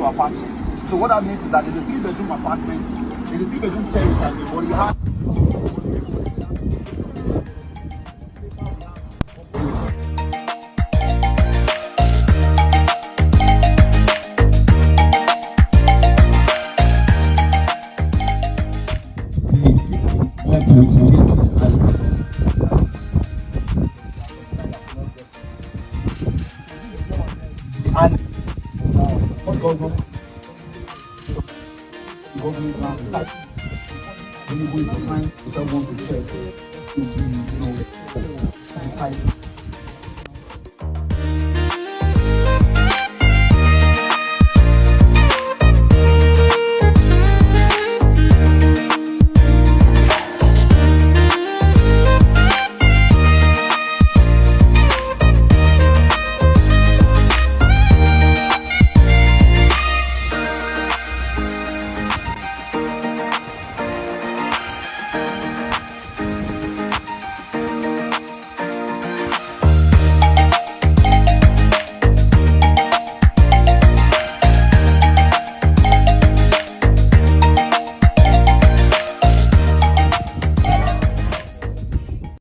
studio apartment. So what that means is that it's a 3-bedroom apartment, it's a 3-bedroom terrace, but you have and what goes on? Government land, like when you go to find the government to check, to be,